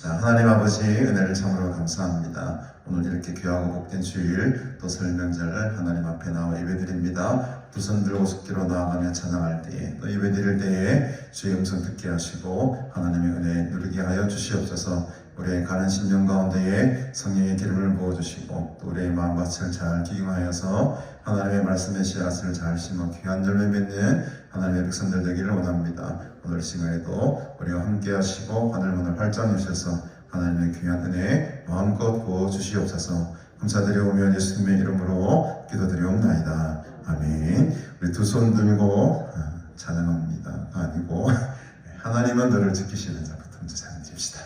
기도드립시다. 하나님 아버지, 은혜를 참으로 감사합니다. 오늘 이렇게 귀하고 복된 주일 또 설 명절을 하나님 앞에 나와 예배드립니다. 두 손 들고 속기로 나아가며 찬양할 때에 또 예배드릴 때에 주의 음성 듣게 하시고 하나님의 은혜 누리게 하여 주시옵소서. 우리의 가는 심령 가운데에 성령의 기름을 부어주시고 또 우리의 마음밭을 잘 기경하여서 하나님의 말씀의 씨앗을 잘 심어 귀한 열매 맺는 하나님의 백성들 되기를 원합니다. 오늘 시간에도 우리와 함께 하시고 하늘문을 활짝 여셔서 하나님의 귀한 은혜 마음껏 부어주시옵소서. 감사드리오며 예수님의 이름으로 기도드리옵나이다. 아멘. 우리 두 손 들고 찬양합니다. 아니고 하나님은 너를 지키시는 자부터 먼저 찬양 드립시다.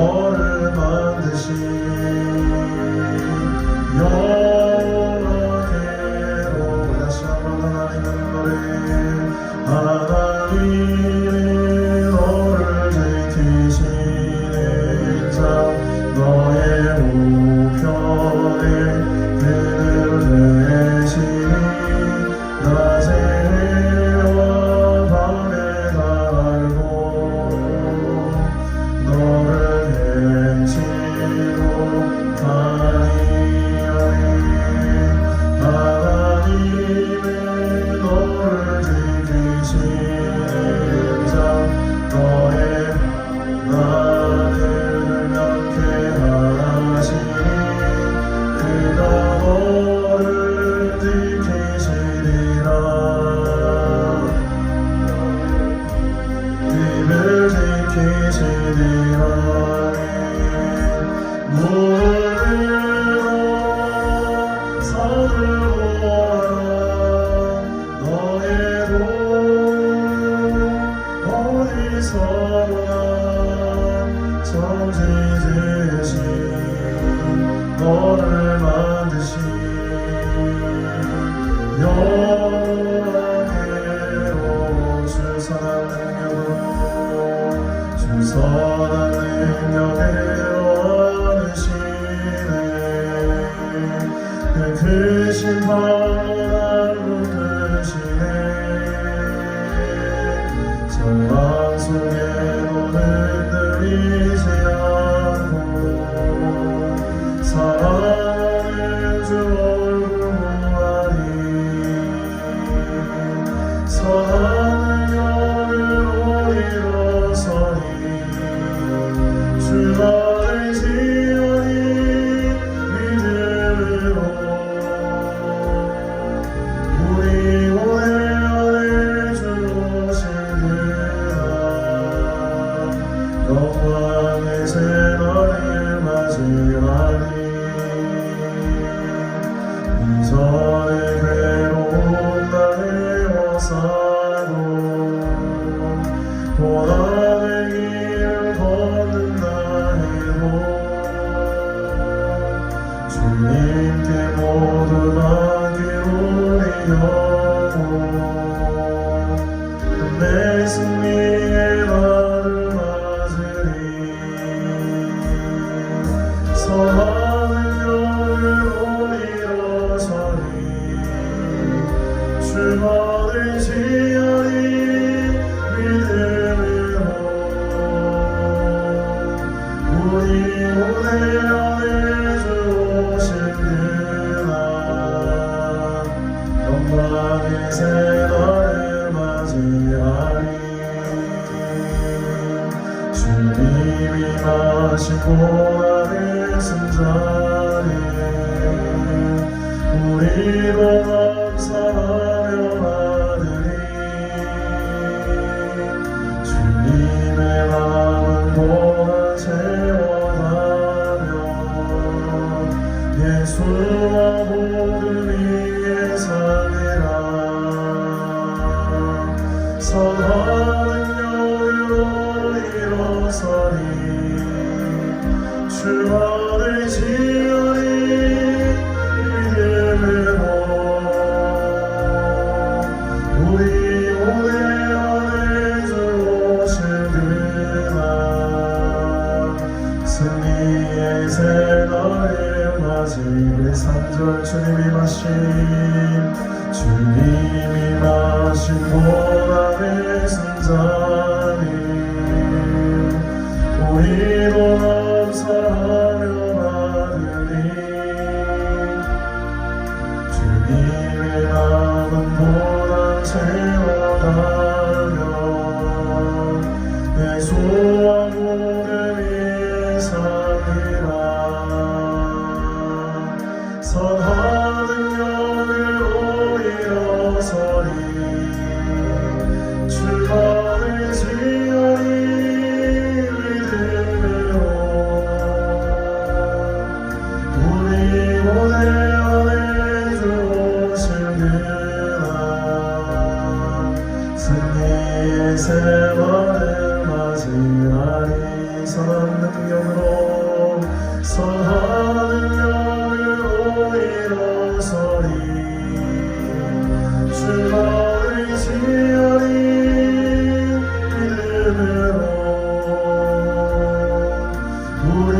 너를 만드신 선한 능력에 원하시 상황 속에도 흔들리지 않고 사랑하는 주 얼굴 보아리 선한 능력으로 일어서리 주만을 지어리 믿음으로 우리 오늘 안에 주 오시느라 영광의 새날을 맞이하리 이전의 괴로운 나를 어사도 고난의 길을 걷는다 해도 주님께 모두 맡기고 우리 영혼 내 승리의 날을 맞으리 선한 능력으로 일어서리 주만을 지어리 믿음으로 우리 오늘 안에 주 오시느라 영광의 새날을 맞이하리 주님이 마신 고난의 승자리 우리도 감사하며 받으리 주님의 남은 고난 채워가며 예수와 모든 위에 살리라 선한 능력으로 일어서리 주만을 지어리 믿음으로 우리 오늘 안에 주 오시느라 승리의 새날을 맞이 우리 3절 주님이 마신 고난의 승자니 우리도 감사하며 받으리 주님의 남은 고난 채워가며 예수와 모든 위에 살리라 선한 능력으로 일어서리 주만을 지어리 믿음으로 우리 오늘 안에 주 오시느라 승리의 새날을 맞이하리 선한 능력으로 일어서리 주만을 지어리 믿음으로 우리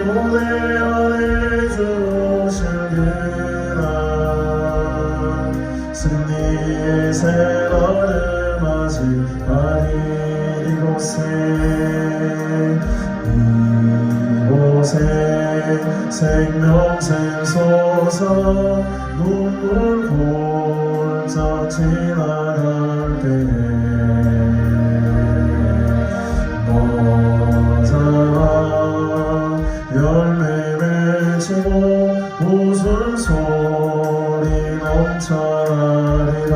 오늘 안에 주 오시느라 승리의 새날을 맞이하리 이곳에 생명샘 솟아 눈물 골짜 지나갈 때에 너자라 열매 맺히고 웃음소리 넘쳐나리라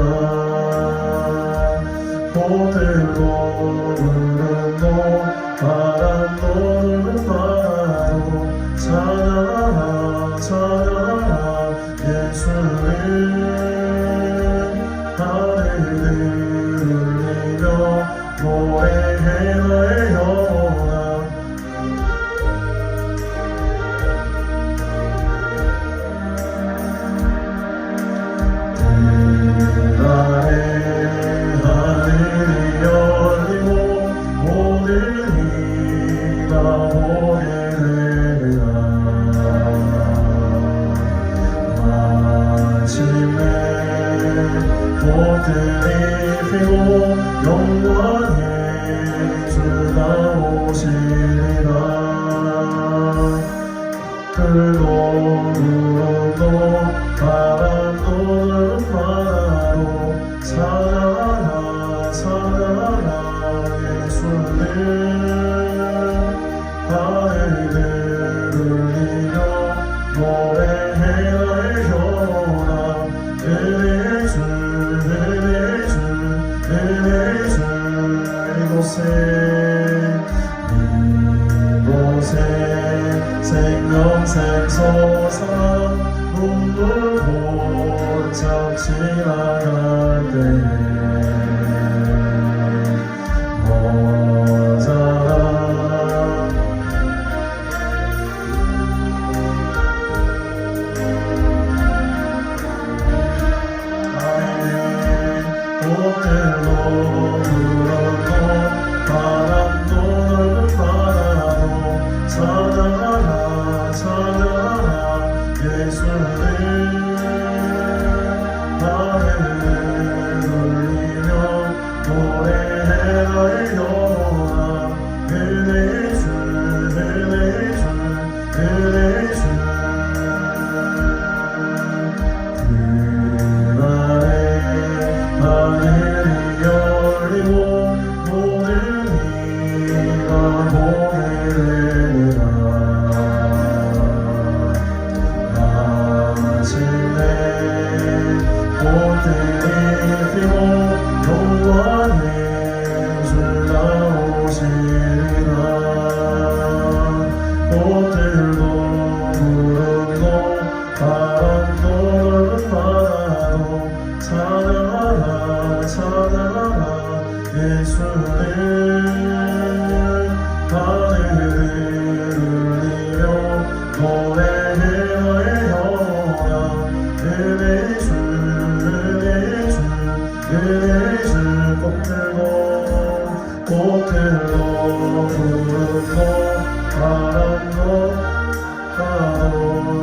꽃들도 구름도 바람도 눈바람도 찬양하라 예수를 하늘을 울리며 노래해 나의 영혼아 그날에 하늘이 열리고 모든 이가 보게 되리라 마침내 꽃들이 피고 영광의 오시리라. 들도 구름도 바람도 바다로 찬양하라 찬양하라 예수를. 하늘을 울리며 노래해 너의 영원한 은혜의 주 은혜의 주 은혜의 주. 이곳에 생명샘 솟아 눈물 곧장 지나갈 때에 머자라. 꽃들도 불어도 바람도 넓은 바다로 찬양하라 찬양하라 예수를. 하늘을 울리며 노래해 너의 영원한 은혜의 주 은혜의 주 은혜의 주. 하늘이 열리고 모든 이가 보게 되리라. 마침내 꽃들이 피고 영원히 주 나오시리라. 꽃들도 구름도 바람도 넓은 바다도 찬양하라 찬양하라 예수를. 하늘을 울리며 노래해 너의 영원한 은혜의 주 은혜의 주 은혜의 주. 꽃들도 구름도 바람도 바다도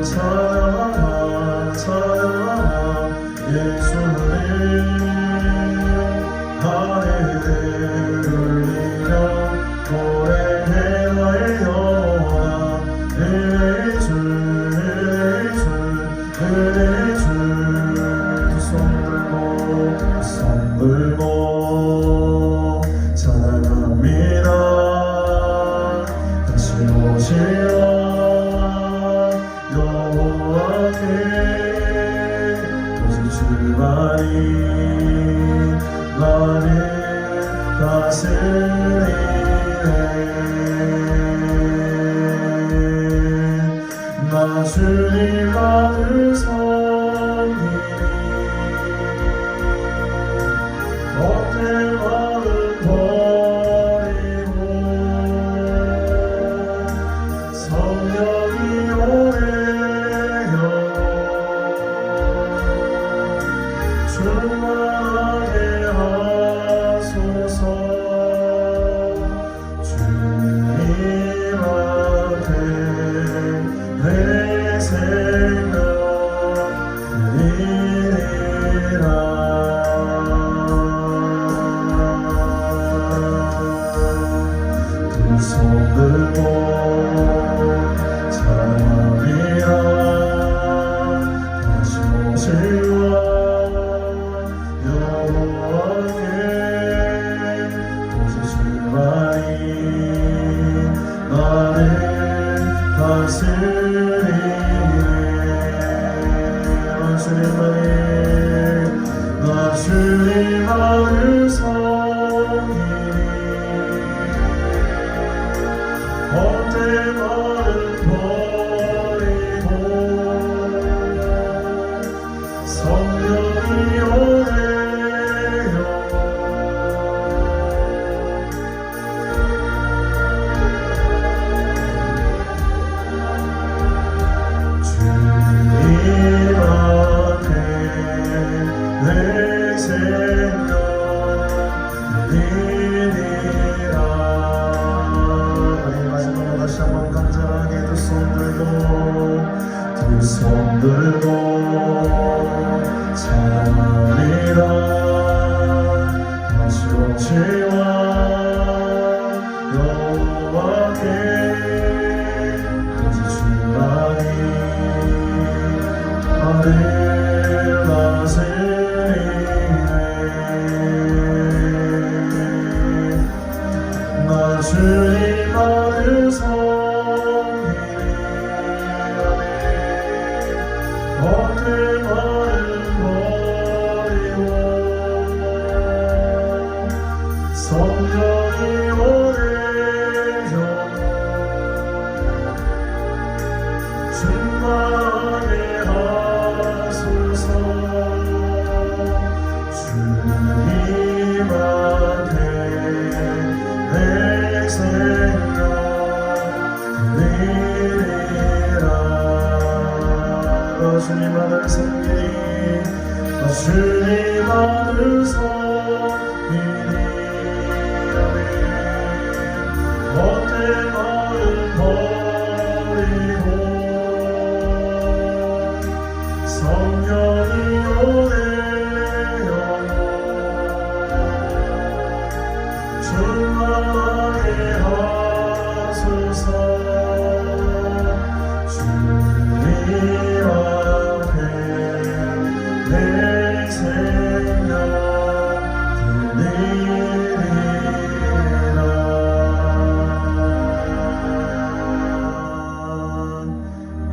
찬양하라 찬양하라 예수를. 하늘을 울리며 노래해 너의 영원한 은혜의 주 은혜의 주 은혜의 주. 두 손 들고 찬양합니다. 다시 오시라 여호와께 주만이 나를 다스리네. 나 주님만을 섬기니 헛된 마음 버리고 성령이 오래여 충만하게 하소서. 주님한테 내 생명 드리리라. 두 손 들고 찬양합니다. 다시 오시라 여호와께 오직 주만이 나를 다스리네. 나 주님만을 섬기니 헛된 마음 버리고 성령이 오래여 주님한테 내 생명 드리리라. 마지막으로 다시 한번 간절하게 두 손 들고 찬양합니다. 다시 오시와 여호와 주님 아들 성이니 겉에 마른 머리로 성령이 오래져 충만하게 하소서. 주님 앞에 내 생각 드리리라. 주님 아들 성이니 주님 아들 성이니 겉에 마른 머리고 성령이 오래여 충만하게 하소서. 주님 앞에 내 생각 드리리라.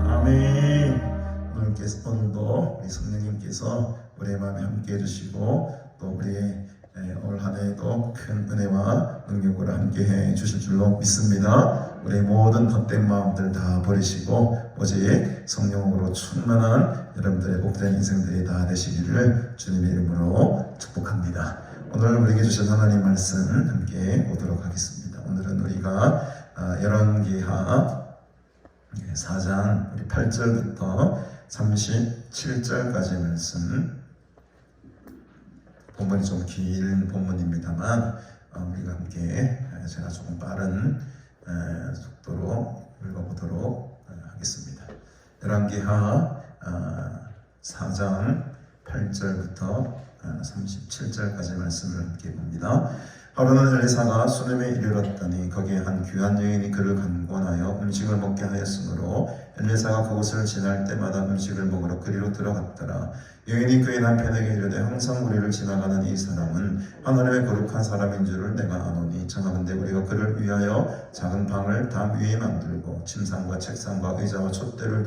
아멘. 오늘도 우리 성령님께서 우리의 마음에 함께 해주시고 또 우리의 올 한 해에도 큰 은혜와 능력으로 함께 해 주실 줄로 믿습니다. 우리의 모든 헛된 마음들 다 버리시고 오직 성령으로 충만한 여러분들의 복된 인생들이 다 되시기를 주님의 이름으로 축복합니다. 오늘 우리에게 주신 하나님 말씀 함께 보도록 하겠습니다. 오늘은 우리가 열왕기하 4장 8절부터 37절까지 말씀, 본문이 좀 긴 본문입니다만 우리가 함께 제가 조금 빠른 속도로 읽어보도록 하겠습니다. 열왕기하 4장 8절부터 37절까지 말씀을 함께 봅니다. 하루는 엘리사가 수넴에 이르렀더니 거기에 한 귀한 여인이 그를 간권하여 음식을 먹게 하였으므로 엘리사가 그곳을 지날 때마다 음식을 먹으러 그리로 들어갔더라. 여인이 그의 남편에게 이르되 항상 우리를 지나가는 이 사람은 하나님의 거룩한 사람인 줄을 내가 아노니 청하건대 우리가 그를 위하여 작은 방을 담 위에 만들고 침상과 책상과 의자와 촛대를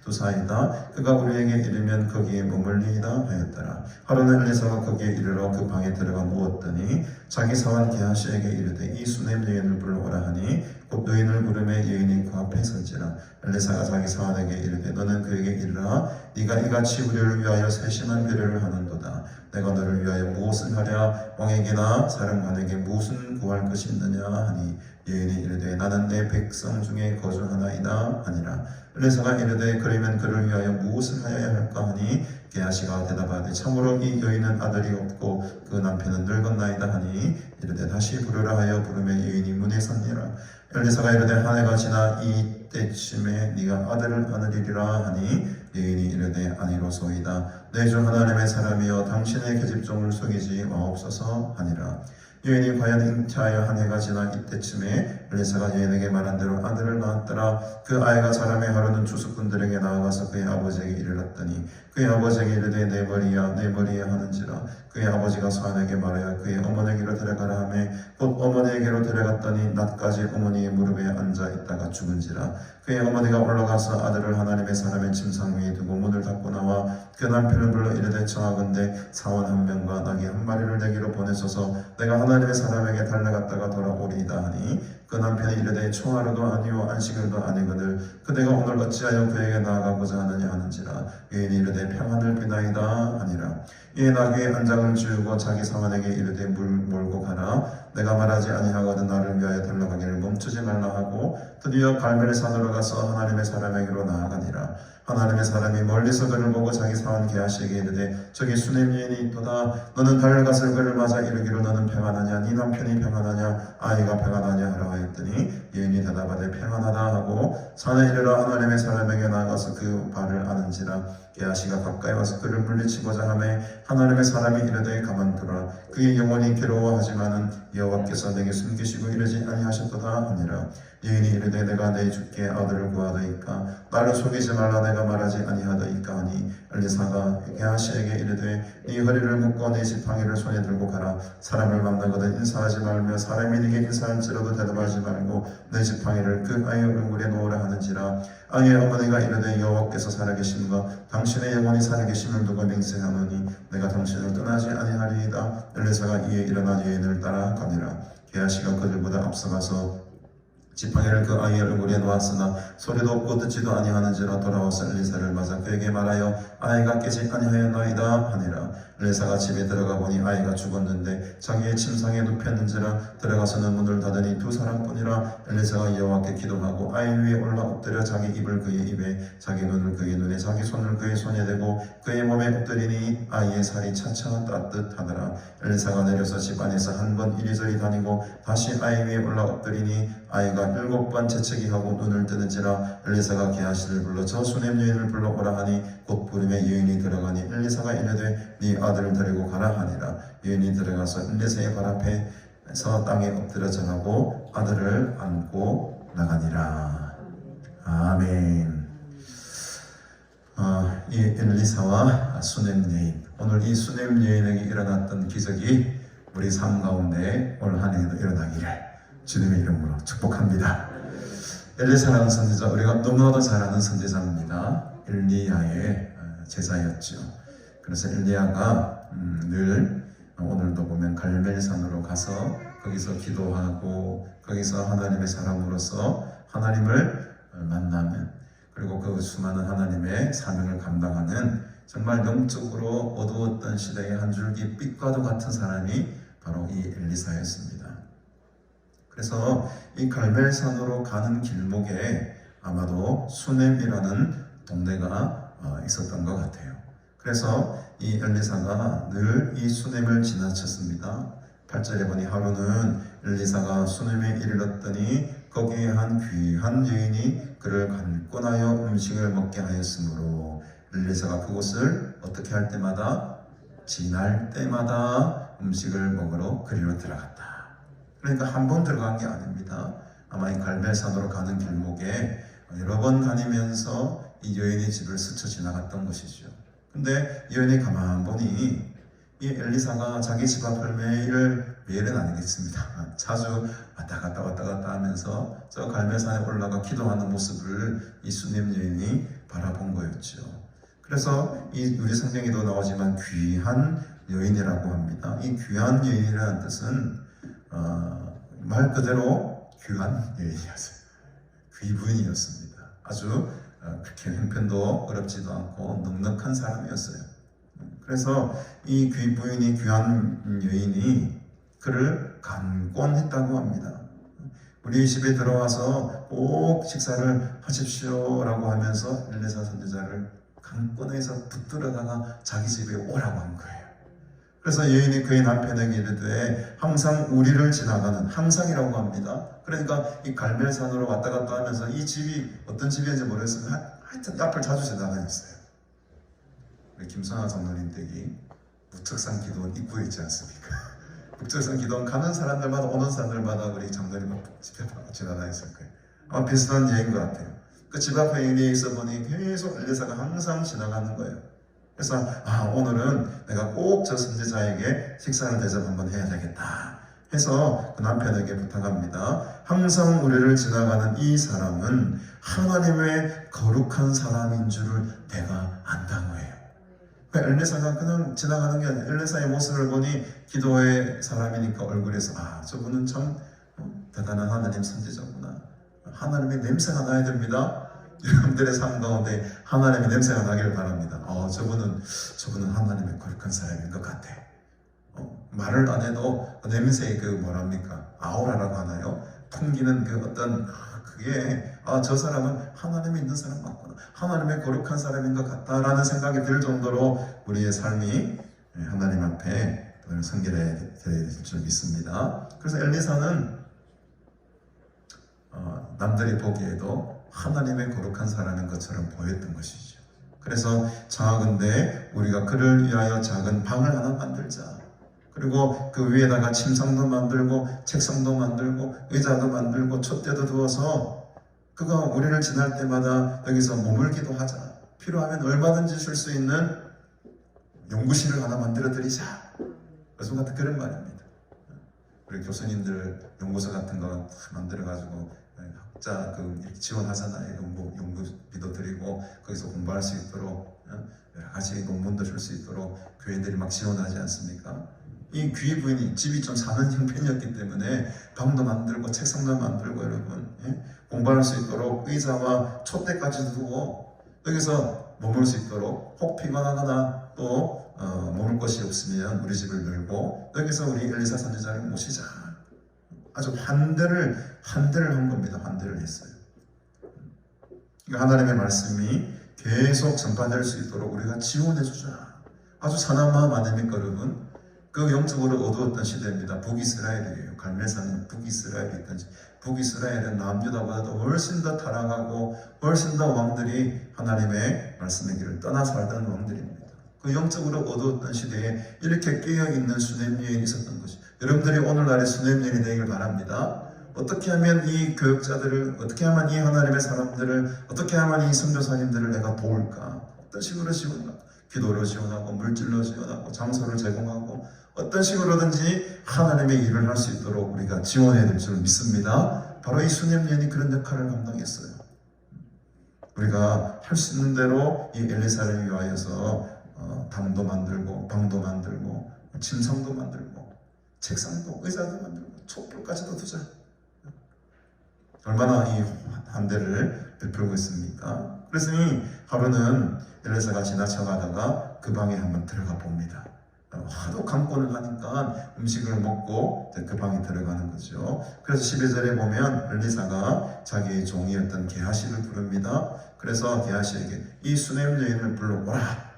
두사이다. 그가 우리에게 이르면 거기에 머물리이다 하였더라. 하루는 엘리사가 거기에 이르러 그 방에 들어가 누웠더니 자기 사환 게하시에게 이르되 이 수넴 여인을 불러오라 하니 곧 여인을 부르매 여인이 그 앞에 선지라. 엘리사가 자기 사환에게 이르되 너는 그에게 이르라. 네가 이같이 우리를 위하여 세심한 배려를 하는도다. 내가 너를 위하여 무엇을 하랴. 왕에게나 사령관에게 무슨 구할 것이 있느냐 하니 여인이 이르되 나는 내 백성 중에 거주하나이다 하니라. 엘리사가 이르되 그러면 그를 위하여 무엇을 하여야 할까 하니 게하시가 대답하되 참으로 이 여인은 아들이 없고 그 남편은 늙었나이다 하니 이르되 다시 부르라 하여 부르매 여인이 문에 섰니라. 엘리사가 이르되 한 해가 지나 이때쯤에 네가 아들을 안으리라 하니 여인이 이르되 아니로소이다. 내 주 하나님의 사람이여 당신의 계집종을 속이지 마옵소서 하니라. 여인이 과연 잉태하여 한 해가 지나 이때쯤에 엘리사가 여인에게 말한 대로 아들을 낳았더라. 그 아이가 자라매 하루는 주수꾼들에게 나아가서 그의 아버지에게 이르렀더니 그의 아버지에게 이르되 내 머리야 내 머리야 하는지라. 그의 아버지가 사환에게 말하여 그의 어머니에게로 데려가라 하매 곧 어머니에게로 데려갔더니 낮까지 어머니의 무릎에 앉아 있다가 죽은지라. 그의 어머니가 올라가서 아들을 하나님의 사람의 침상 위에 두고 문을 닫고 나와 그 남편을 불러 이르되 청하건대 사원 한 명과 나귀 한 마리를 내게로 보내소서 내가 하나님의 사람에게 달려갔다가 돌아오리이다 하니 그 남편이 이르되 총하루도 아니요 안식일도 아니거늘 그대가 오늘 어찌하여 그에게 나아가고자 하느냐 하는지라. 여인이 이르되 평안을 비나이다 하니라. 이에 나귀의 안장을 지우고 자기 사환에게 이르되 물 몰고 가라. 내가 말하지 아니하거든 나를 위하여 달려가기를 멈추지 말라 하고 드디어 갈멜산으로 가서 하나님의 사람에게로 나아가니라. 하나님의 사람이 멀리서 그를 보고 자기 사환 게하시에게 이르되 저기 수넴 여인이 있도다. 너는 달려가서 그를 맞아 이르기로 너는 평안하냐 네 남편이 평안하냐 아이가 평안하냐 하라 하였더니 여인이 대답하되 평안하다 하고 산에 이르러 하나님의 사람에게 나아가서 그 발을 아는지라. 게하시가 가까이 와서 그를 물리치고자 하매 하나님의 사람이 이르되 가만두라. 그의 영혼이 괴로워하지만은 여호와께서 내게 숨기시고 이르지 아니하셨도다 하니라. 여인이 이르되 내가 내 주께 아들을 구하더이까 나를 속이지 말라 내가 말하지 아니하더이까 하니 엘리사가 게하시에게 이르되 네 허리를 묶고 네 지팡이를 손에 들고 가라. 사람을 만나거든 인사하지 말며 사람이 네게 인사할지라도 대답하지 떠나지 말고 내 지팡이를 그 아이의 얼굴에 놓으라 하는지라. 아이의 어머니가 이르되 여호와께서 살아계심과 당신의 영혼이 살아계심을 두고 맹세하노니 내가 당신을 떠나지 아니하리이다. 엘리사가 이에 일어나 여인을 따라가니라. 게하시가 그들보다 앞서가서 지팡이를 그 아이의 얼굴에 놓았으나 소리도 없고 듣지도 아니하는지라. 돌아와서 엘리사를 맞아 그에게 말하여 아이가 깨지 아니하였나이다 하니라. 엘리사가 집에 들어가 보니 아이가 죽었는데 자기의 침상에 눕혔는지라. 들어가서는 문을 닫으니 두 사람뿐이라. 엘리사가 여호와께 기도하고 아이 위에 올라 엎드려 자기 입을 그의 입에 자기 눈을 그의 눈에 자기 손을 그의 손에 대고 그의 몸에 엎드리니 아이의 살이 차차 따뜻하더라. 엘리사가 내려서 집 안에서 한 번 이리저리 다니고 다시 아이 위에 올라 엎드리니 아이가 7번 재채기하고 눈을 뜨는지라. 엘리사가 게하시를 불러 저 수넴 여인을 불러오라 하니 곧 부름에 여인이 들어가니 엘리사가 이르되 네 아들을 데리고 가라 하니라. 여인이 들어가서 엘리사의 발 앞에서 땅에 엎드려 절하고 아들을 안고 나가니라. 아멘. 이 엘리사와 수넴 여인, 오늘 이 수넴 여인에게 일어났던 기적이 우리 삶 가운데 올 한 해에도 일어나기를 주님의 이름으로 축복합니다. 엘리사라는 선지자, 우리가 너무나도 잘 아는 선지자입니다. 엘리야의 제자였죠. 그래서 엘리야가 늘 오늘도 보면 갈멜산으로 가서 거기서 기도하고 거기서 하나님의 사람으로서 하나님을 만나면, 그리고 그 수많은 하나님의 사명을 감당하는 정말 영적으로 어두웠던 시대의 한 줄기 빛과도 같은 사람이 바로 이 엘리사였습니다. 그래서 이 갈멜산으로 가는 길목에 아마도 수넴이라는 동네가 있었던 것 같아요. 그래서 이 엘리사가 늘 이 수넴을 지나쳤습니다. 8절에 보니 하루는 엘리사가 수넴에 이르렀더니 거기에 한 귀한 여인이 그를 간권하여 음식을 먹게 하였으므로 엘리사가 그곳을 어떻게 할 때마다, 지날 때마다 음식을 먹으러 그리로 들어갔다. 그러니까 한 번 들어간 게 아닙니다. 아마 이 갈멜산으로 가는 길목에 여러 번 다니면서 이 여인의 집을 스쳐 지나갔던 것이죠. 근데 여인이 가만 보니 이 엘리사가 자기 집 앞을 매일은 아니겠습니다. 자주 왔다 갔다 하면서 저 갈멜산에 올라가 기도하는 모습을 이 수넴 여인이 바라본 거였죠. 그래서 이 우리 성경에도 나오지만 귀한 여인이라고 합니다. 이 귀한 여인이라는 뜻은 말 그대로 귀한 여인이었어요. 귀부인이었습니다. 아주 그렇게 형편도 어렵지도 않고 넉넉한 사람이었어요. 그래서 이 귀부인이, 귀한 여인이 그를 간권했다고 합니다. 우리 집에 들어와서 꼭 식사를 하십시오라고 하면서 엘리사 선지자를 간권해서 붙들어다가 자기 집에 오라고 한 거예요. 그래서 여인이 그의 남편에게 이르되 항상 우리를 지나가는, 항상이라고 합니다. 그러니까 이 갈멜산으로 왔다 갔다 하면서 이 집이 어떤 집이었는지 모르겠으면 하여튼 앞을 자주 지나다녔어요. 우리 김성하 장로님 댁이 북측산 기도원 입구에 있지 않습니까? 북측산 기도원 가는 사람들마다, 오는 사람들마다 우리 장로님 집에 지나다녔을 거예요. 아마 비슷한 여인 것 같아요. 그 집 앞에 있어 보니 계속 엘리사가 항상 지나가는 거예요. 그래서 오늘은 내가 꼭 저 선지자에게 식사를 대접 한번 해야 되겠다 해서 그 남편에게 부탁합니다. 항상 우리를 지나가는 이 사람은 하나님의 거룩한 사람인 줄을 내가 안다는 거예요. 그러니까 엘리사가 그냥 지나가는 게 아니라 엘리사의 모습을 보니 기도의 사람이니까 얼굴에서 저분은 참 대단한 하나님 선지자구나, 하나님의 냄새가 나야 됩니다. 여러분들의 삶 가운데 하나님의 냄새가 나기를 바랍니다. 저분은 하나님의 거룩한 사람인 것 같아. 말을 안 해도 냄새의 그 뭐랍니까? 아우라라고 하나요? 풍기는 그 어떤 그게 저 사람은 하나님이 있는 사람 맞구나, 하나님의 거룩한 사람인 것 같다라는 생각이 들 정도로 우리의 삶이 하나님 앞에 성결해야 될 줄 믿습니다. 그래서 엘리사는 남들이 보기에도 하나님의 거룩한 사람인 것처럼 보였던 것이죠. 그래서 청하건대 우리가 그를 위하여 작은 방을 하나 만들자. 그리고 그 위에다가 침상도 만들고 책상도 만들고 의자도 만들고 촛대도 두어서 그가 우리를 지날 때마다 여기서 머물기도 하자. 필요하면 얼마든지 쉴 수 있는 연구실을 하나 만들어 드리자. 그래서 같은 그런 말입니다. 우리 교수님들 연구소 같은 거 만들어가지고 학자 지원하잖아요. 연구비도 드리고 거기서 공부할 수 있도록 여러 가지 논문도 줄 수 있도록 교회들이 막 지원하지 않습니까? 이 귀 부인이 집이 좀 사는 형편이었기 때문에 방도 만들고 책상도 만들고 여러분 공부할 수 있도록 의자와 촛대까지 두고 여기서 머물 수 있도록 혹 피곤하거나 또 머물 곳이 없으면 우리 집을 늘고 여기서 우리 엘리사 선지자를 모시자. 아주 환대를 한 겁니다. 환대를 했어요. 하나님의 말씀이 계속 전파될 수 있도록 우리가 지원해 주자. 아주 선한 마음 아닙니까 여러분? 그 영적으로 어두웠던 시대입니다. 북이스라엘이에요. 갈멜산은 북이스라엘이 있던 북이스라엘은 남유다보다도 훨씬 더 타락하고 훨씬 더 왕들이 하나님의 말씀의 길을 떠나 살던 왕들입니다. 그 영적으로 어두웠던 시대에 이렇게 깨어있는 수냄 여인이 있었던 것이 여러분들이 오늘날의 수냄 여인이 되길 바랍니다. 어떻게 하면 이 교육자들을 어떻게 하면 이 하나님의 사람들을 어떻게 하면 이 선교사님들을 내가 도울까? 어떤 식으로 지원할까? 기도로 지원하고 물질로 지원하고 장소를 제공하고 어떤 식으로든지 하나님의 일을 할 수 있도록 우리가 지원해야 될 줄 믿습니다. 바로 이 수냄년이 그런 역할을 감당했어요. 우리가 할 수 있는 대로 이 엘리사를 위하여서 담도 만들고 방도 만들고 침상도 만들고 책상도 의자도 만들고 촛불까지도 두자. 얼마나 이 환대를 베풀고 있습니까? 그래서 이 하루는 엘리사가 지나쳐가다가 그 방에 한번 들어가 봅니다. 하도 강권을 하니까 음식을 먹고 그 방에 들어가는 거죠. 그래서 12절에 보면 엘리사가 자기의 종이었던 게하시를 부릅니다. 그래서 게하시에게 이 수냄 여인을 불러오라.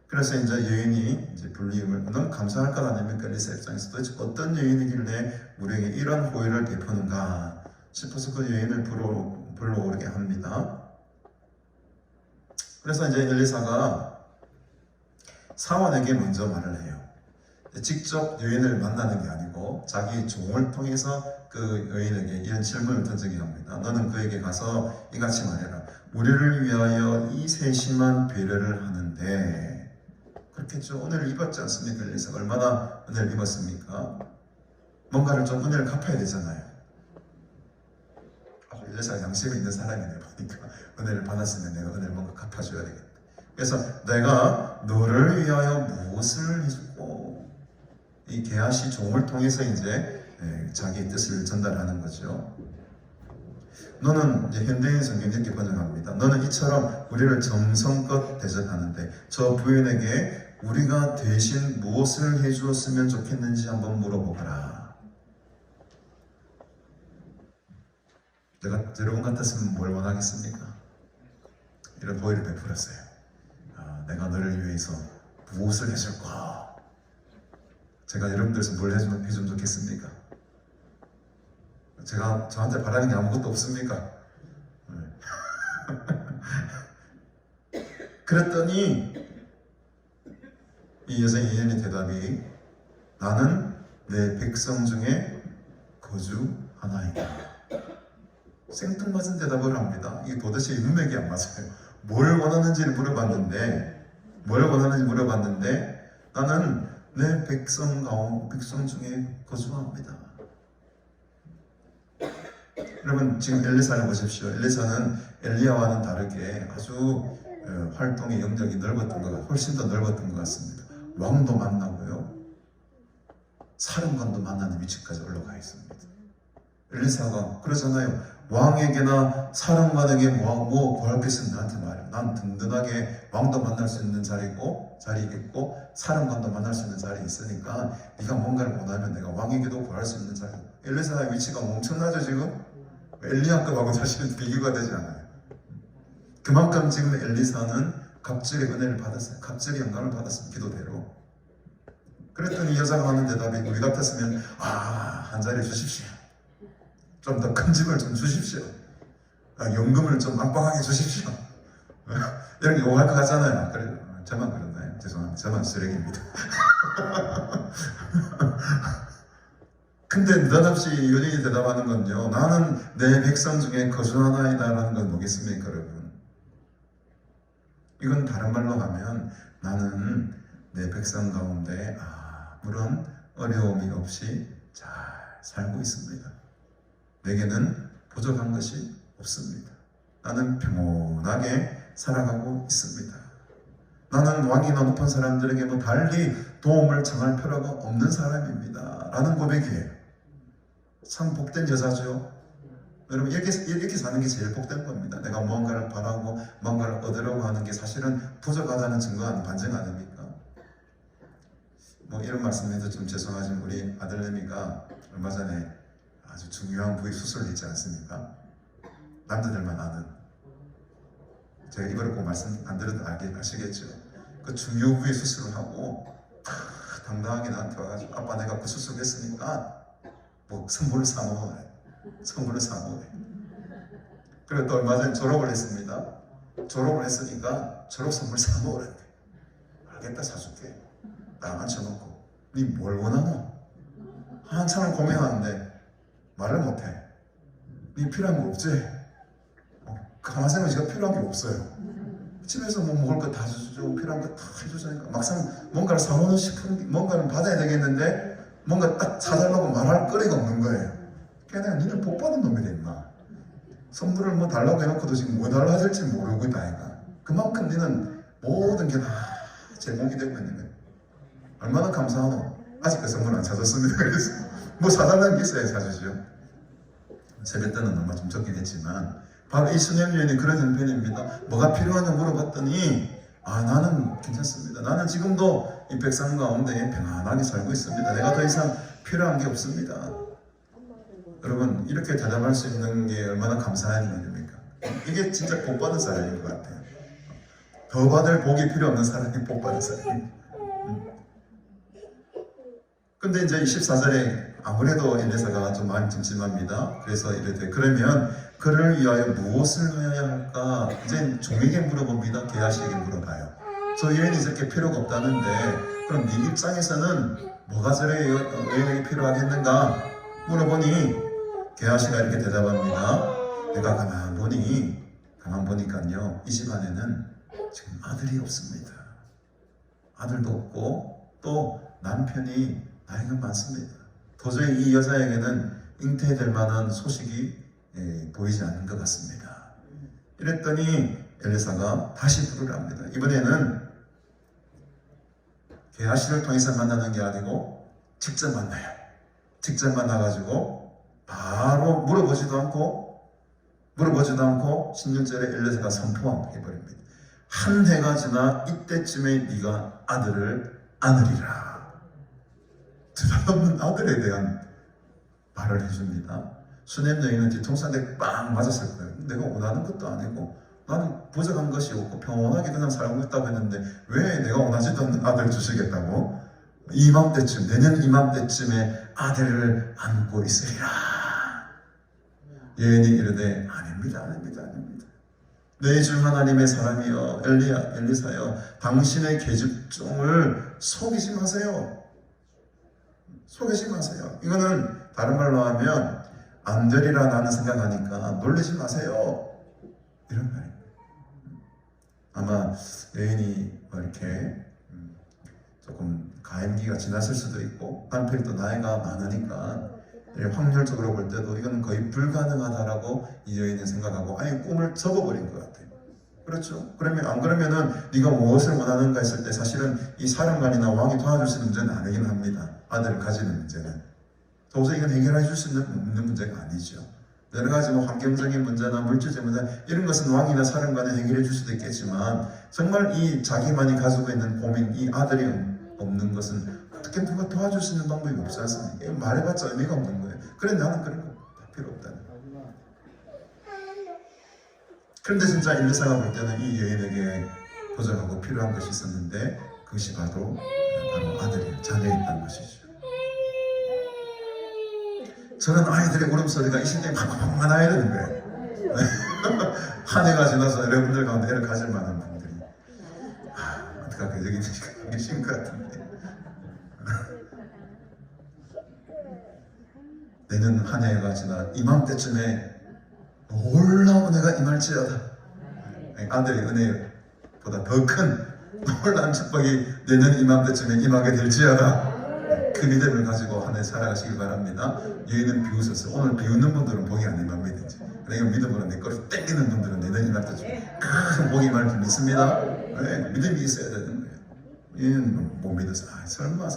그래서 이제 여인이 이제 불림을 너무 감사할 것 아닙니까? 엘리사 입장에서 도대체 어떤 여인이길래 우리에게 이런 호의를 베푸는가 싶어서 그 여인을 불러오게 합니다. 그래서 이제 엘리사가 사원에게 먼저 말을 해요. 직접 여인을 만나는 게 아니고 자기 종을 통해서 그 여인에게 이런 질문을 던지게 합니다. 너는 그에게 가서 이같이 말해라. 우리를 위하여 이 세심한 배려를 하는데 그렇겠죠. 은혜를 입었지 않습니까? 엘리사가 얼마나 은혜를 입었습니까? 뭔가를 좀 은혜를 갚아야 되잖아요. 엘리사가 양심이 있는 사람이네 보니까 은혜를 받았으면 내가 은혜를 뭔가 갚아줘야 되겠다. 그래서 내가 너를 위하여 무엇을 해주고 이 게하시 종을 통해서 이제 자기 뜻을 전달하는 거죠. 너는 이제 현대인 성경 이렇게 번역합니다. 너는 이처럼 우리를 정성껏 대접하는데 저 부인에게 우리가 대신 무엇을 해주었으면 좋겠는지 한번 물어보거라. 내가 여러분 같았으면 뭘 원하겠습니까? 이런 호의를 베풀었어요. 내가 너를 위해서 무엇을 해줄까? 제가 여러분들에서 뭘 해주면 좋겠습니까? 제가 저한테 바라는 게 아무것도 없습니까? 그랬더니 이 여성의 예언의 대답이 나는 내 백성 중에 거주하나이다. 생뚱맞은 대답을 합니다. 이게 도대체 문맥이 안 맞아요. 뭘 원하는지를 물어봤는데 나는 내 백성 중에 거주합니다. 여러분 지금 엘리사를 보십시오. 엘리사는 엘리야와는 다르게 아주 활동의 영역이 훨씬 더 넓었던 것 같습니다. 왕도 만나고요. 사령관도 만나는 위치까지 올라가 있습니다. 엘리사가 그러잖아요. 왕에게나 사령관에게 뭐 구할 게 있으면 나한테 말해. 난 든든하게 왕도 만날 수 있는 자리 있고 사령관도 만날 수 있는 자리 있으니까 네가 뭔가를 원하면 내가 왕에게도 구할 수 있는 자리. 엘리사의 위치가 엄청나죠 지금? 엘리야급하고 사실은 비교가 되지 않아요. 그만큼 지금 엘리사는 갑절의 은혜를 받았어요. 갑절의 영광을 받았어요. 기도대로. 그랬더니 여자가 하는 대답이 우리 같았으면 한 자리 주십시오. 좀 더 큰 집을 좀 주십시오. 연금을 좀 빵빵하게 주십시오. 이런 게 요구할 것 같잖아요. 그래, 저만 그랬나요? 죄송합니다. 저만 쓰레기입니다. 근데 느닷없이 여인이 대답하는 건요. 나는 내 백성 중에 거주하나이다라는 건 뭐겠습니까, 여러분? 이건 다른 말로 하면 나는 내 백성 가운데 아무런 어려움이 없이 잘 살고 있습니다. 내게는 부족한 것이 없습니다. 나는 평온하게 살아가고 있습니다. 나는 왕이나 높은 사람들에게 뭐 달리 도움을 청할 필요가 없는 사람입니다. 라는 고백이에요. 참 복된 여자죠. 여러분 이렇게 사는 게 제일 복된 겁니다. 내가 무언가를 바라고 무언가를 얻으려고 하는 게 사실은 부족하다는 증거 반증 아닙니까? 뭐 이런 말씀해서 좀 죄송하지만 우리 아들내미가 얼마 전에 아주 중요한 부위 수술을 했지 않습니까? 남자들만 아는. 제가 이거를 꼭 말씀 안 드려도 아시겠죠? 그 중요 부위 수술을 하고 당당하게 나한테 와가지고 아빠 내가 그 수술했으니까 뭐 선물을 사먹어야 선물을 사먹어야. 그리고 또 얼마 전에 졸업을 했습니다. 졸업을 했으니까 졸업 선물 사먹으라. 알겠다 사줄게. 딱 앉혀놓고 니 뭘 원하노? 한참을 고민하는데 말을 못해. 니 필요한 거 없지? 가만 생각하면 제가 필요한 게 없어요. 집에서 뭐 먹을 거 다 주죠. 필요한 거 다 해주자니까 막상 뭔가를 사오는 싶은 뭔가를 받아야 되겠는데 뭔가 딱 사달라고 말할 거리가 없는 거예요. 그냥 니는 복 받은 놈이래 임마. 선물을 뭐 달라고 해놓고도 지금 뭐 달라고 할지 모르고 있다 아이가. 그만큼 니는 모든 게 다 제공이 되고 있는 거예요. 얼마나 감사하노? 아직 그 선물 안 사줬습니다. 그래서 뭐 사달라는 게 있어야 사주죠. 세뱃 때는 얼마 좀 적긴 했지만 바로 이 수녀 여인이 그런 형편입니다. 뭐가 필요하냐 물어봤더니 나는 괜찮습니다. 나는 지금도 이 백성 가운데 평안하게 살고 있습니다. 내가 더 이상 필요한 게 없습니다. 여러분 이렇게 대답할 수 있는 게 얼마나 감사한 일입니까? 이게 진짜 복 받은 사람인 것 같아요. 더 받을 복이 필요 없는 사람이 복 받은 사람이. 근데 이제 14절에 아무래도 엘리사가 좀 많이 찜찜합니다. 그래서 이랬대. 그러면 그를 위하여 무엇을 해야 할까? 이제 종에게 물어봅니다. 게하시에게 물어봐요. 저 여인이 저렇게 필요가 없다는데 그럼 네 입장에서는 뭐가 저래 여인에게 필요하겠는가? 물어보니 게하시가 이렇게 대답합니다. 내가 가만 보니까요 이 집안에는 지금 아들이 없습니다. 아들도 없고 또 남편이 나이가 많습니다. 도저히 이 여자에게는 잉태될 만한 소식이 보이지 않는 것 같습니다. 이랬더니 엘리사가 다시 부르랍니다. 이번에는 게하시를 통해서 만나는 게 아니고 직접 만나요. 직접 만나가지고 바로 물어보지도 않고 16절에 엘리사가 선포해버립니다. 한 해가 지나 이때쯤에 네가 아들을 안으리라. 드러없는 아들에 대한 말을 해줍니다. 수냄 여인은 뒤통수한테 빵 맞았을 거예요. 내가 원하는 것도 아니고 나는 부족한 것이 없고 평온하게 그냥 살고 있다고 했는데 왜 내가 원하지도 않는 아들을 주시겠다고? 이맘때쯤 내년 이맘때쯤에 아들을 안고 있으리라. 여인이 이르되 아닙니다. 내 주 하나님의 사람이여 엘리사여 당신의 계집종을 속이지 마세요. 이거는 다른 말로 하면 안 되리라 나는 생각하니까 놀라지 마세요. 이런 말입니다. 아마 여인이 이렇게 조금 가임기가 지났을 수도 있고 남편이 또 나이가 많으니까 확률적으로 볼 때도 이거는 거의 불가능하다라고 이 여인은 생각하고 아예 꿈을 접어버린 것 같아요. 그렇죠? 그러면 안 그러면은 네가 무엇을 원하는가 했을 때 사실은 이 사령관이나 왕이 도와줄 수 있는 문제는 아니긴 합니다. 아들을 가지는 문제는 도저히 이건 해결해 줄 수 있는 문제가 아니죠. 여러 가지 환경적인 문제나 물질적 문제 이런 것은 왕이나 사령관이 해결해 줄 수도 있겠지만 정말 이 자기만이 가지고 있는 고민, 이 아들이 없는 것은 어떻게 누가 도와줄 수 있는 방법이 없지 않습니까? 이거 말해봤자 의미가 없는 거예요. 그래 나는 그런 거 필요 없다는 거예요. 그런데 진짜 엘리사가 볼 때는 이 여인에게 부족하고 필요한 것이 있었는데 그것이 바로 아들이 자녀였다는 것이죠. 저는 아이들의 울음소리가 이 시대에 팍팍 나야 되는 거예요. 한 해가 지나서 여러분들 가운데 애를 가질 만한 분들이 어떡할까 여기 계신 것 같은데 내년 한 해가 지나 이맘때쯤에 놀라운 은혜가 임할지어다. 아들의 은혜보다 더 큰 놀라운 축복이 내년 이맘때쯤에 임하게 될지어다. 그 믿음을 가지고 한 해 살아가시길 바랍니다. 여인은 비웃었어요. 오늘 비웃는 분들은 복이 안 임합니다. 그러니까 믿음으로 내 거를 땡기는 분들은 내년 이날도 큰 복이 임할 줄 믿습니다. 네, 믿음이 있어야 되는 거예요. 얘는 못 믿어서 설마.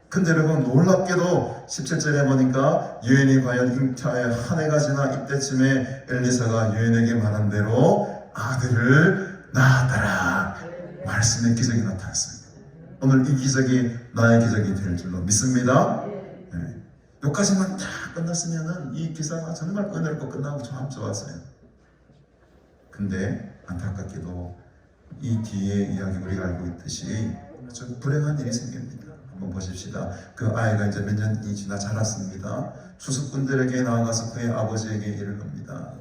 근데 여러분 놀랍게도 17절에 보니까 여인이 과연 잉타에 한 해가 지나 이때쯤에 엘리사가 여인에게 말한 대로 아들을 낳았더라. 말씀의 기적이 나타났습니다. 오늘 이 기적이 나의 기적이 될 줄로 믿습니다. 네. 여기까지만 다 끝났으면은 이 기사가 정말 은혜롭고 끝나고 참 좋았어요. 근데 안타깝게도 이 뒤에 이야기 우리가 알고 있듯이 아주 불행한 일이 생깁니다. 한번 보십시다. 그 아이가 이제 몇 년이 지나 자랐습니다. 추수꾼들에게 나아가서 그의 아버지에게 이를 겁니다.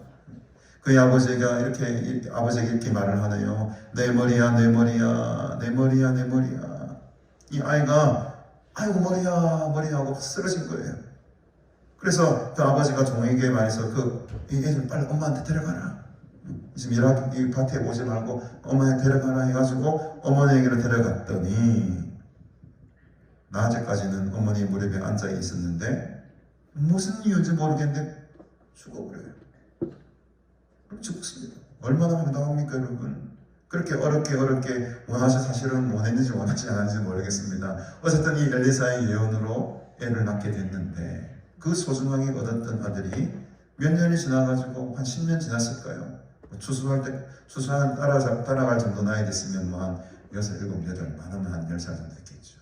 그의 아버지가 이렇게 말을 하네요. 내 머리야. 이 아이가 아이고 머리야 하고 쓰러진 거예요. 그래서 그 아버지가 종에게 말해서 이 애를 빨리 엄마한테 데려가라. 지금 이 밭에 오지 말고 엄마한테 데려가라 해가지고 어머니에게로 데려갔더니 낮에까지는 어머니 무릎에 앉아 있었는데 무슨 이유인지 모르겠는데 죽어버려요. 죽습니다. 얼마나 황당합니까 여러분? 그렇게 어렵게 사실은 원했는지 원하지 않았는지 모르겠습니다. 어쨌든 이 엘리사의 예언으로 애를 낳게 됐는데 그 소중하게 얻었던 아들이 몇 년이 지나가지고 한 10년 지났을까요? 추수할 따라갈 정도 나이 됐으면 한 6, 7, 8, 많으면 한 10살 정도 됐겠죠.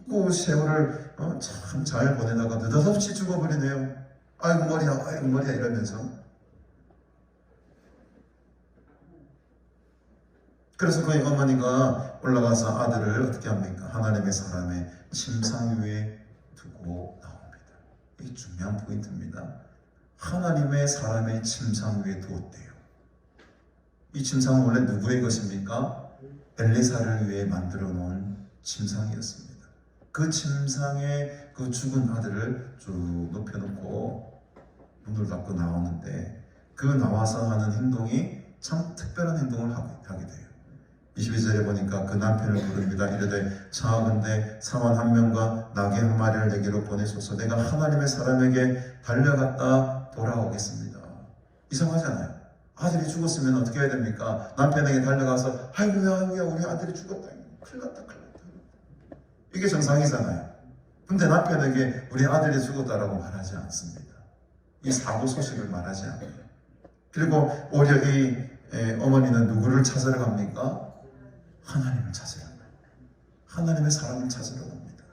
그 세월을 참 잘 보내다가 느닷없이 죽어버리네요. 아이고 머리야 이러면서. 그래서 그의 어머니가 올라가서 아들을 어떻게 합니까? 하나님의 사람의 침상 위에 두고 나옵니다. 이게 중요한 포인트입니다. 하나님의 사람의 침상 위에 두었대요. 이 침상은 원래 누구의 것입니까? 엘리사를 위해 만들어 놓은 침상이었습니다. 그 침상에 그 죽은 아들을 쭉 높여놓고 문을 닫고 나오는데 그 나와서 하는 행동이 참 특별한 행동을 하게 돼요. 22절에 보니까 그 남편을 부릅니다. 이르되 청하건대 사원 한 명과 나귀 한 마리를 내게로 보내소서. 내가 하나님의 사람에게 달려갔다 돌아오겠습니다. 이상하잖아요. 아들이 죽었으면 어떻게 해야 됩니까? 남편에게 달려가서 아이고야 우리 아들이 죽었다. 큰일 났다. 이게 정상이잖아요. 근데 남편에게 우리 아들이 죽었다라고 말하지 않습니다. 이 사고 소식을 말하지 않아요. 그리고 오히려 이 어머니는 누구를 찾으러 갑니까? 하나님을 찾으러 갑니다. 하나님의 사람을 찾으러 갑니다.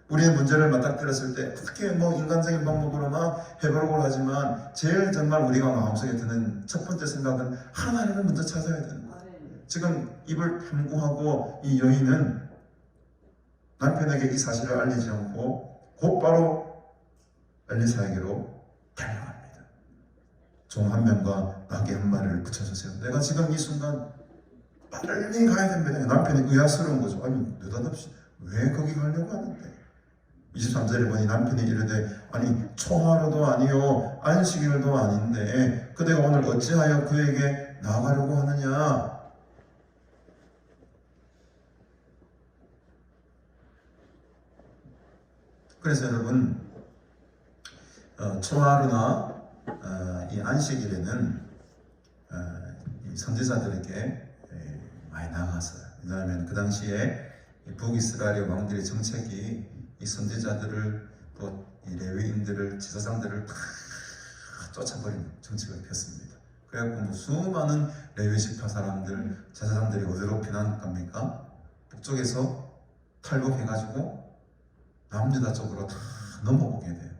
우리의 문제를 맞닥뜨렸을 때 어떻게 인간적인 방법으로 막 해보려고 하지만 제일 정말 우리가 마음속에 드는 첫 번째 생각은 하나님을 먼저 찾아야 되는 거예요. 지금 입을 탐구하고 이 여인은 남편에게 이 사실을 알리지 않고 곧바로 엘리사에게로 달려갑니다. 종 한 명과 나귀 한 마리를 붙여주세요. 내가 지금 이 순간 빨리 가야 됩니다. 남편이 의아스러운 거죠. 아니 느닷없이 왜 거기 가려고 하는데? 23절에 보니 남편이 이르되 아니 초하루도 아니요 안식일도 아닌데 그대가 오늘 어찌하여 그에게 나가려고 하느냐? 그래서 여러분 초하루나 이 안식일에는 이 선지자들에게 많이 나갔어요. 왜냐하면 그 당시에 북이스라엘의 왕들의 정책이 이 선지자들을 또 이 레위인들을 제사장들을 다 쫓아버리는 정책을 폈습니다. 그래갖고 수많은 레위 지파 사람들 제사장들이 어디로 피난 갑니까? 북쪽에서 탈북해가지고 남유다 쪽으로 다 넘어오게 돼요.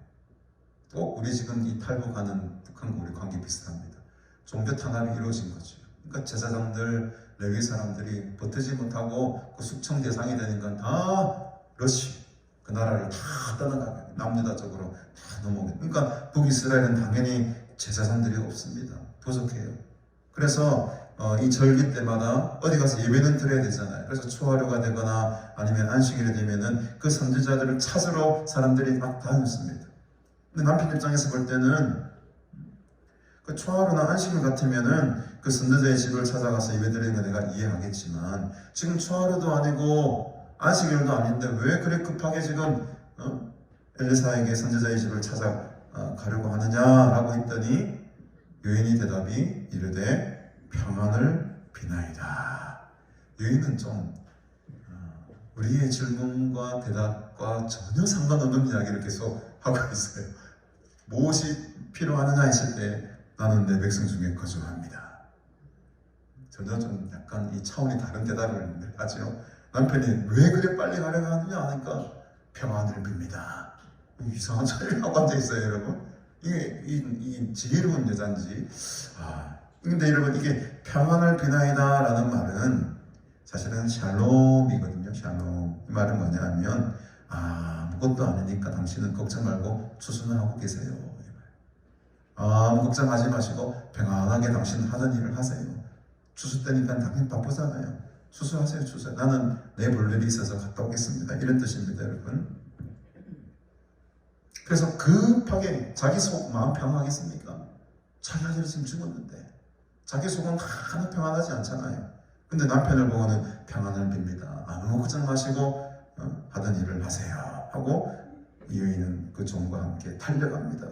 또 우리 지금 이 탈북하는 북한과 우리 관계 비슷합니다. 종교 탄압이 이루어진 거죠. 그러니까 제사장들 레위 사람들이 버티지 못하고 그 숙청 대상이 되는 건 다 러시 그 나라를 다 떠나가게 남유다 쪽으로 다 넘어오게. 그러니까 북이스라엘은 당연히 제사장들이 없습니다. 부족해요. 그래서 이 절기 때마다 어디 가서 예배는 드려야 되잖아요. 그래서 초하루가 되거나 아니면 안식일이 되면은 그 선지자들을 찾으러 사람들이 막 다녔습니다. 근데 남편 입장에서 볼 때는 그 초하루나 안식일 같으면은 그 선지자의 집을 찾아가서 예배 드리는 거 내가 이해하겠지만 지금 초하루도 아니고 안식일도 아닌데 왜 그래 급하게 지금 엘리사에게 선지자의 집을 찾아 가려고 하느냐라고 했더니 여인이 대답이 이르되 평안을 비나이다. 여인은 좀 우리의 질문과 대답과 전혀 상관없는 이야기를 계속 하고 있어요. 무엇이 필요하느냐 했을 때 나는 내 백성 중에 거주합니다. 전혀 좀 약간 이 차원이 다른 대답을 하죠. 남편이 왜 그래 빨리 가려고 하느냐 하니까 평안을 빕니다. 이상한 소리를 하고 앉아있어요, 여러분. 이게 지혜로운 여잔지. 근데 여러분, 이게 평안을 비나이다 라는 말은 사실은 샬롬이거든요. 샬롬. 이 말은 뭐냐면 아무것도 아니니까 당신은 걱정 말고 추수는 하고 계세요. 걱정하지 마시고 평안하게 당신은 하던 일을 하세요. 추수 때니까 당연히 바쁘잖아요. 추수하세요, 추수. 나는 내 볼 일이 있어서 갔다 오겠습니다. 이런 뜻입니다, 여러분. 그래서 급하게 자기 속 마음 평안하겠습니까? 자기 아들이 지금 죽었는데 자기 속은 하나 평안하지 않잖아요. 근데 남편을 보고는 평안을 빕니다. 아무 걱정 마시고 하던 일을 하세요 하고 이 여인은 그 종과 함께 달려갑니다.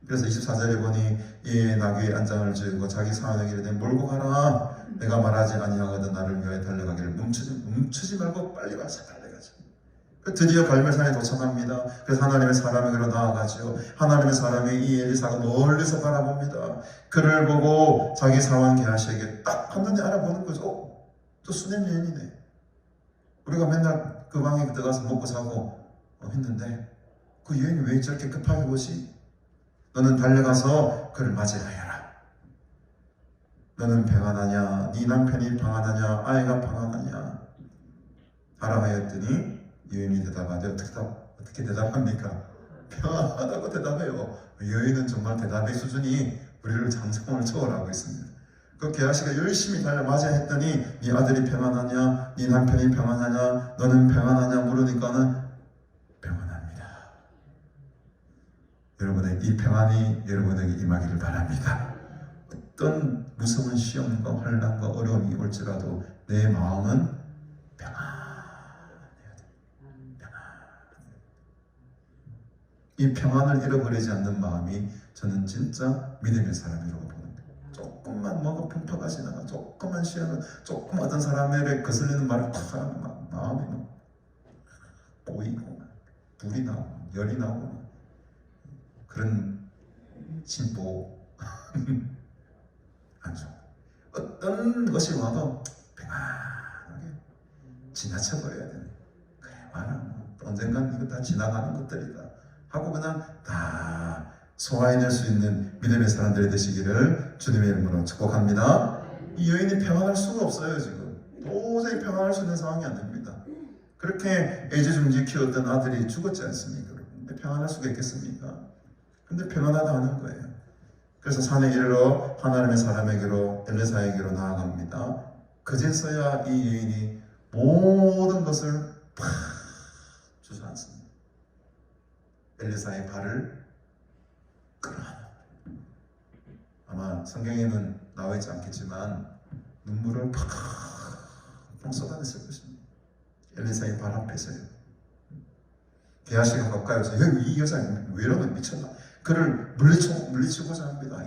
그래서 24절에 보니 이 나귀의 안장을 지고 자기 사환에게 이르되 몰고 가라. 내가 말하지 아니하거든 나를 위하여 달려가기를 멈추지 말고 빨리 가서 달려가자. 드디어 갈멜산에 도착합니다. 그래서 하나님의 사람에게로 나아가죠. 하나님의 사람이 이 엘리사가 멀리서 바라봅니다. 그를 보고 자기 사환 게하시에게 딱 한눈에 알아보는 거죠. 또 수냄 여인이네. 우리가 맨날 그 방에 들어가서 먹고 사고 했는데 그 여인이 왜 저렇게 급하게 오지? 너는 달려가서 그를 맞이하여라. 너는 평안하냐? 네 남편이 평안하냐? 아이가 평안하냐? 하라하였더니 여인이 대답하되 어떻게 대답합니까? 평안하다고 대답해요. 여인은 정말 대답의 수준이 우리를 장성을 초월하고 있습니다. 그 게하시가 열심히 달려 맞이했더니 네 아들이 평안하냐? 네 남편이 평안하냐? 너는 평안하냐? 물으니까는 평안합니다. 여러분의 이 평안이 여러분에게 임하기를 바랍니다. 어떤 무서운 시험과 환난과 어려움이 올지라도 내 마음은 이 평안을 잃어버리지 않는 마음이 저는 진짜 믿음의 사람이라고 보는데 조금만 뭐가 평가가 지나가 조금만 시험을 조금 어떤 사람에게 거슬리는 말을 탁 하면 마음이 막 보이고 불이 나고 열이 나고 그런 진보 안 좋아. 어떤 것이 와도 평안하게 지나쳐버려야 되네. 그래 말아 언젠간 이거 다 지나가는 것들이다 하고 그냥 다 소화해낼 수 있는 믿음의 사람들이 되시기를 주님의 이름으로 축복합니다. 이 여인이 평안할 수가 없어요. 지금 도저히 평안할 수 있는 상황이 안 됩니다. 그렇게 애지중지 키웠던 아들이 죽었지 않습니까? 근데 평안할 수가 있겠습니까? 근데 평안하다 하는 거예요. 그래서 산에 이르러 하나님의 사람에게로 엘리사에게로 나아갑니다. 그제서야 이 여인이 모든 것을 팍 주저앉습니다. 엘리사의 발을 끌어안아. 아마 성경에는 나와 있지 않겠지만 눈물을 팍 쏟아냈을 것입니다. 엘리사의 발 앞에서요. 게하시가 가까이 와서 이 여자는 왜 이러면 미쳤나? 그를 물리치고자 합니다.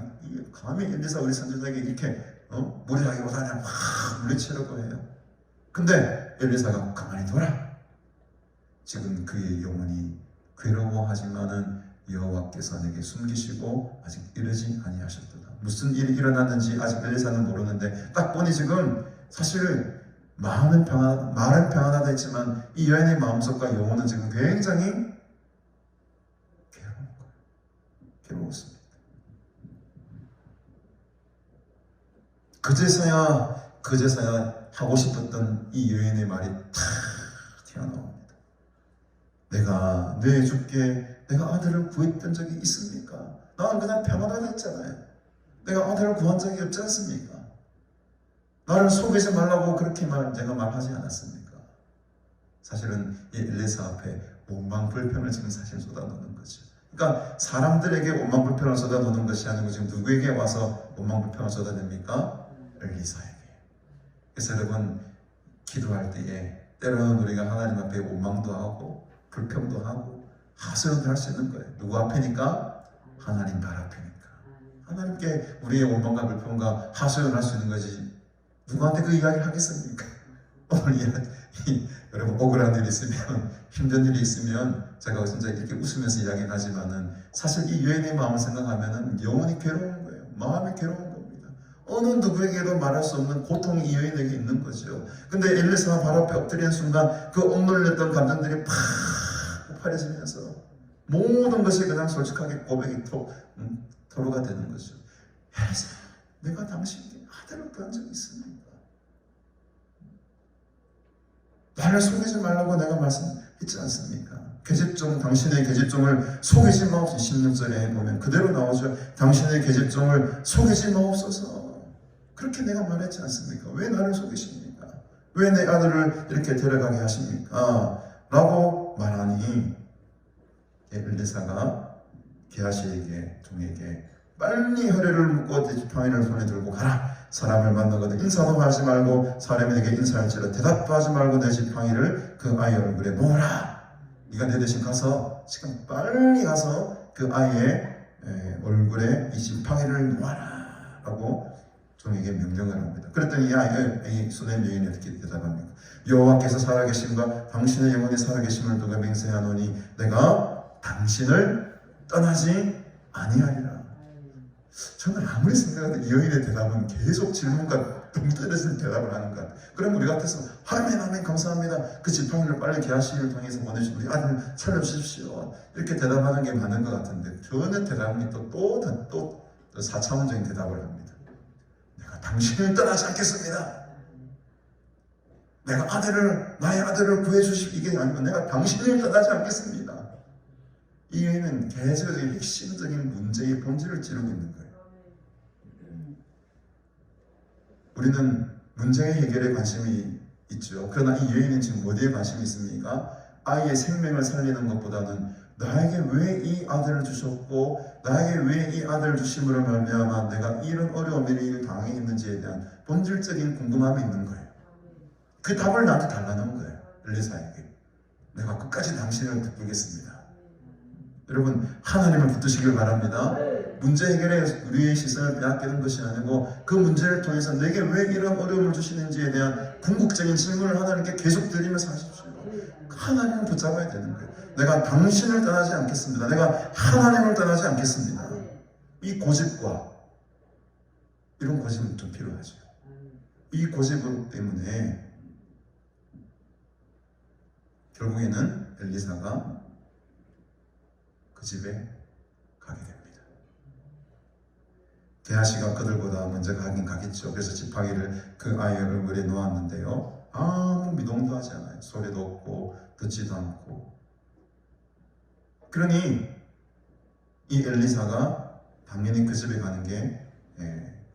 감히 엘리사 우리 선지자에게 이렇게 무리하기보다는 확 물리치려고 해요. 근데 엘리사가 가만히 둬라. 지금 그의 영혼이 괴로워하지만은 여호와께서 내게 숨기시고 아직 이르지 아니하셨도다. 무슨 일이 일어났는지 아직 엘리사는 모르는데 딱 보니 지금 사실 말은 평안하다 했지만 이 여인의 마음속과 영혼은 지금 굉장히 괴로웠습니다. 그제서야 하고 싶었던 이 여인의 말이 탁 튀어나옵니다. 내가 내 주께 내가 아들을 구했던 적이 있습니까? 나는 그냥 평안하게 했잖아요. 내가 아들을 구한 적이 없지 않습니까? 나를 속이지 말라고 그렇게 제가 말하지 않았습니까? 사실은 이 엘리사 앞에 원망불평을 지금 사실 쏟아놓는 거죠. 그러니까 사람들에게 원망불평을 쏟아놓는 것이 아니고 지금 누구에게 와서 원망불평을 쏟아냅니까? 엘리사에게. 그래서 여러분 기도할 때에 때로는 우리가 하나님 앞에 원망도 하고 불평도 하고 하소연도 할 수 있는 거예요. 누구 앞이니까? 하나님 발 앞이니까. 하나님께 우리의 원망과 불평과 하소연을 할 수 있는 거지 누구한테 그 이야기를 하겠습니까? 오늘 여러분 억울한 일이 있으면 힘든 일이 있으면 제가 진짜 이렇게 웃으면서 이야기를 하지만은 사실 이 여인의 마음을 생각하면은 영원히 괴로운 거예요. 마음이 괴로운 겁니다. 어느 누구에게도 말할 수 없는 고통이 이 여인에게 있는 거죠. 근데 엘리사가 발 앞에 엎드리는 순간 그 억눌렸던 감정들이 팍 폭발해지면서 모든 것이 그냥 솔직하게 고백이 토로가 되는 거죠. 엘리사, 내가 당신에게 아들을 낳은 적이 있습니까? 나를 속이지 말라고 내가 말씀했지 않습니까? 계집종, 당신의 계집종을 속이지 마옵소서. 16절에 보면 그대로 나오죠. 당신의 계집종을 속이지 마옵소서. 그렇게 내가 말했지 않습니까? 왜 나를 속이십니까? 왜 내 아들을 이렇게 데려가게 하십니까? 라고 말하니 엘리사가 게하시에게 종에게 빨리 허리를 묶고 지팡이를 손에 들고 가라. 사람을 만나거든 인사도 하지 말고 사람에게 인사할지라 대답도 하지 말고 내 지팡이를 그 아이 얼굴에 놓으라. 네가 내 대신 가서 지금 빨리 가서 그 아이의 얼굴에 이 지팡이를 놓아라 라고 종에게 명령을 합니다. 그랬더니 이 아이의 수냄 여인이 어떻게 대답합니까? 여호와께서 살아계심과 당신의 영혼이 살아계심을 두고 맹세하노니 내가 당신을 떠나지 아니하리라. 저는 아무리 생각해도 이 여인의 대답은 계속 질문과 동떨어지는 대답을 하는 것 같아요. 그럼 우리 같아서 아멘 감사합니다. 그 지팡이를 빨리 게하시를 통해서 보내주시고 우리 아들 살려주십시오. 이렇게 대답하는 게 맞는 것 같은데 저는 대답이 또 4차원적인 대답을 합니다. 내가 당신을 떠나지 않겠습니다. 내가 나의 아들을 구해주십시오. 이게 아니고 내가 당신을 떠나지 않겠습니다. 이 여인은 계속적인 핵심적인 문제의 본질을 찌르고 있는 거예요. 우리는 문제의 해결에 관심이 있죠. 그러나 이 여인은 지금 어디에 관심이 있습니까? 아이의 생명을 살리는 것보다는 나에게 왜 이 아들을 주셨고 나에게 왜 이 아들을 주심으로 말미암아 내가 이런 어려운 일을 당해 있는지에 대한 본질적인 궁금함이 있는 거예요. 그 답을 나한테 달라는 거예요. 엘리사에게. 내가 끝까지 당신을 붙들겠습니다. 여러분 하나님을 붙드시길 바랍니다. 문제 해결에 우리의 시선을 빼앗기는 것이 아니고 그 문제를 통해서 내게 왜 이런 어려움을 주시는지에 대한 궁극적인 질문을 하나님께 계속 드리면서 하십시오. 하나님을 붙잡아야 되는 거예요. 내가 당신을 떠나지 않겠습니다. 내가 하나님을 떠나지 않겠습니다. 이 고집과 이런 고집은 좀 필요하죠. 이 고집 때문에 결국에는 엘리사가 그 집에 가게 됩니다. 게하시가 그들보다 먼저 가긴 가겠죠. 그래서 지팡이를 그 아이의 얼굴에 놓았는데요. 아무 미동도 하지 않아요. 소리도 없고 듣지도 않고. 그러니 이 엘리사가 당연히 그 집에 가는 게